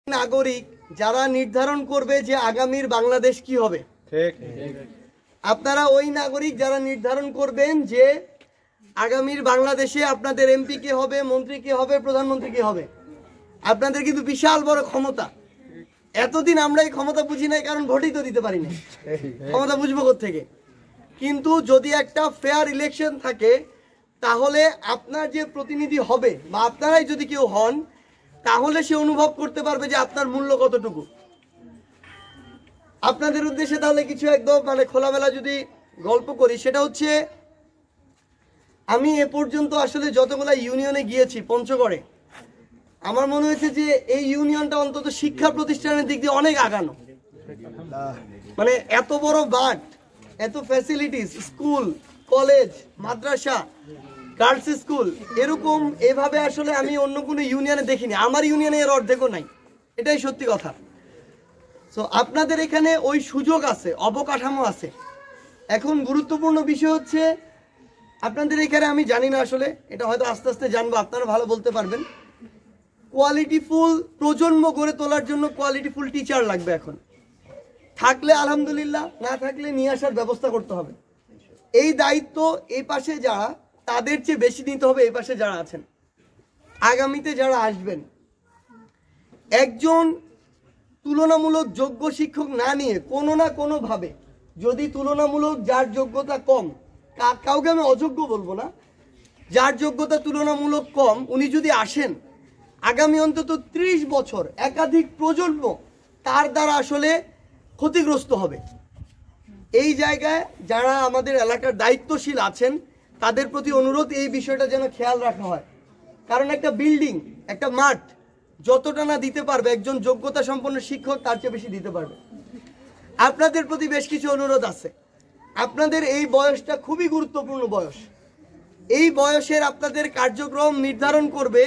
নাগরিক যারা নির্ধারণ করবে যে আগামীর বাংলাদেশ কি হবে, ঠিক আপনারা ওই নাগরিক যারা নির্ধারণ করবেন যে আগামীর বাংলাদেশে আপনাদের এমপি কে হবে, মন্ত্রী কে হবে, প্রধানমন্ত্রী কে হবে। আপনাদের কিন্তু বিশাল বড় ক্ষমতা। এতদিন আমরা এই ক্ষমতা বুঝি নাই, কারণ ভোটই তো দিতে পারি না, ক্ষমতা বুঝবো কোত্থেকে। কিন্তু যদি একটা ফেয়ার ইলেকশন থাকে, তাহলে আপনার যে প্রতিনিধি হবে বা আপনারাই যদি কেউ হন, তাহলে সে অনুভব করতে পারবে যে আপনার মূল্য কতটুকু। আপনাদের উদ্দেশ্যে তাহলে কিছু একদম খোলামেলা যদি গল্প করি, সেটা হচ্ছে আমি এ পর্যন্ত আসলে যতগুলা ইউনিয়নে গিয়েছি পঞ্চগড়ে, আমার মনে হয়েছে যে এই ইউনিয়নটা অন্তত শিক্ষা প্রতিষ্ঠানের দিক দিয়ে অনেক আগানো। এত বড় বাট, এত ফ্যাসিলিটিস, স্কুল, কলেজ, মাদ্রাসা, গার্লস স্কুল, এরকম এভাবে আসলে আমি অন্য কোনো ইউনিয়নে দেখিনি। আমার ইউনিয়নে এর অর্ধেকও নাই, এটাই সত্যি কথা। তো আপনাদের এখানে ওই সুযোগ আছে, অবকাঠামো আছে। এখন গুরুত্বপূর্ণ বিষয় হচ্ছে আপনাদের এখানে, আমি জানি না আসলে, এটা হয়তো আস্তে আস্তে জানবো, আপনারা ভালো বলতে পারবেন। কোয়ালিটিফুল প্রজন্ম গড়ে তোলার জন্য কোয়ালিটিফুল টিচার লাগবে। এখন থাকলে আলহামদুলিল্লাহ, না থাকলে নিয়ে আসার ব্যবস্থা করতে হবে। এই দায়িত্ব এই পাশে যারা, তাদের চেয়ে বেশি নিতে হবে এই পাশে যারা আছেন, আগামীতে যারা আসবেন। একজন তুলনামূলক যোগ্য শিক্ষক না নিয়ে কোনো না কোনো ভাবে, যদি তুলনামূলক যার যোগ্যতা কম, কাউকে আমি অযোগ্য বলবো না, যার যোগ্যতা তুলনামূলক কম, উনি যদি আসেন, আগামী অন্তত 30 বছর একাধিক প্রজন্ম তার দ্বারা আসলে ক্ষতিগ্রস্ত হবে। এই জায়গায় যারা আমাদের এলাকার দায়িত্বশীল আছেন, তাদের প্রতি অনুরোধ এই বিষয়টা যেন খেয়াল রাখা হয়। কারণ একটা বিল্ডিং, একটা মাঠ যতটা না দিতে পারবে একজন যোগ্যতা সম্পন্ন শিক্ষক, তার চেয়ে বেশি দিতে পারবে। আপনাদের প্রতি বেশ কিছু অনুরোধ আছে। আপনাদের এই বয়সটা খুবই গুরুত্বপূর্ণ বয়স। এই বয়সের আপনাদের কার্যক্রম নির্ধারণ করবে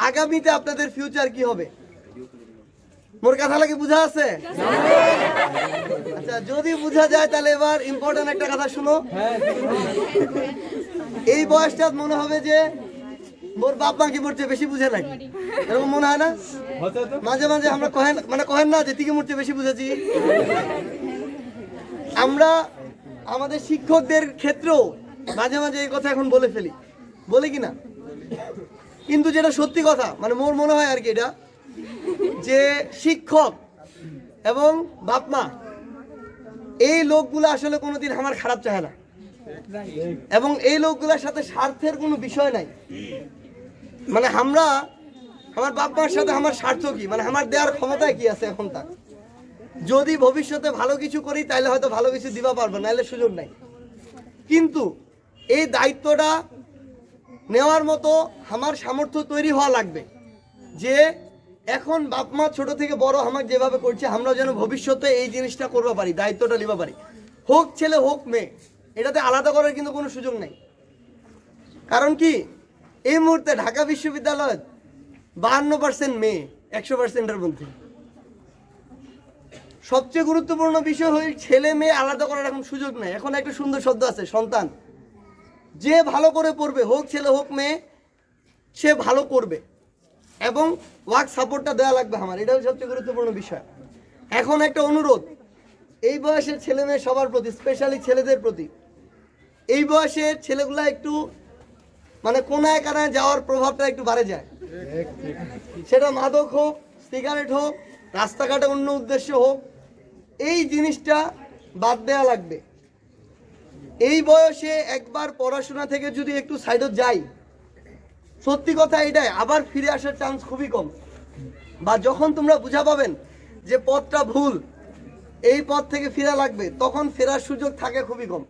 আগামীতে আপনাদের ফিউচার কি হবে। মোর কথা লাগে বুঝা আছে? আচ্ছা, যদি বুঝা যায় তাহলে এবার ইম্পর্টেন্ট একটা কথা শুনো। এই বয়সটা মনে হবে যে মোর বাপ মা কি মোর চেয়ে বেশি বুঝে নাকি, এরকম মনে হয় না? মাঝে মাঝে আমরা কহেন না যে তুই মোর চেয়ে বেশি বুঝেছি। আমরা আমাদের শিক্ষকদের ক্ষেত্রেও মাঝে মাঝে এই কথা এখন বলে ফেলি, বলে কিনা? কিন্তু যেটা সত্যি কথা, মোর মনে হয় আর কি, এটা যে শিক্ষক এবং বাপ মা, এই লোকগুলো আসলে কোনোদিন আমার খারাপ চায় না, এবং এই লোকগুলোর সাথে স্বার্থের কোনো বিষয় নাই। আমার বাপ মার সাথে আমার স্বার্থ কি, আমার দেওয়ার ক্ষমতায় কি আছে এখন তার। যদি ভবিষ্যতে ভালো কিছু করি তাহলে হয়তো ভালো কিছু দিবা পারবো, নাহলে সুযোগ নাই। কিন্তু এই দায়িত্বটা নেওয়ার মতো আমার সামর্থ্য তৈরি হওয়া লাগবে, যে এখন বাপ মা ছোট থেকে বড় আমাকে যেভাবে করছে, আমরা যেন ভবিষ্যতে এই জিনিসটা করতে পারি, দায়িত্বটা নিতে পারি। হোক ছেলে হোক মেয়ে, এটাতে আলাদা করার কিন্তু কোনো সুযোগ নেই। কারণ কি, এই মুহূর্তে ঢাকা বিশ্ববিদ্যালয় 52% মেয়ে 100%-এর মধ্যে। সবচেয়ে গুরুত্বপূর্ণ বিষয় হল ছেলে মেয়ে আলাদা করার এখন সুযোগ নেই। এখন একটা সুন্দর শব্দ আছে, সন্তান। যে ভালো করে পড়বে, হোক ছেলে হোক মেয়ে, সে ভালো করবে, এবং ওয়ার্ক সাপোর্টটা দেওয়া লাগবে আমার, এটাও সবচেয়ে গুরুত্বপূর্ণ বিষয়। এখন একটা অনুরোধ এই বয়সের ছেলে মেয়ে সবার প্রতি, স্পেশালি ছেলেদের প্রতি, এই বয়সের ছেলেগুলা একটু কোনায় কানায় যাওয়ার প্রভাবটা একটু বাড়ে যায়। সেটা মাদক হোক, সিগারেট হোক, রাস্তাঘাটে অন্য উদ্দেশ্য হোক, এই জিনিসটা বাদ দেওয়া লাগবে। এই বয়সে একবার পড়াশোনা থেকে যদি একটু সাইডে যাই, সত্যি কথা এটাই, আবার ফিরে আসার চান্স খুবই কম। বা যখন তোমরা বুঝা পাবেন যে পথটা ভুল, এই পথ থেকে ফেরা লাগবে, তখন ফেরার সুযোগ থাকে খুবই কম।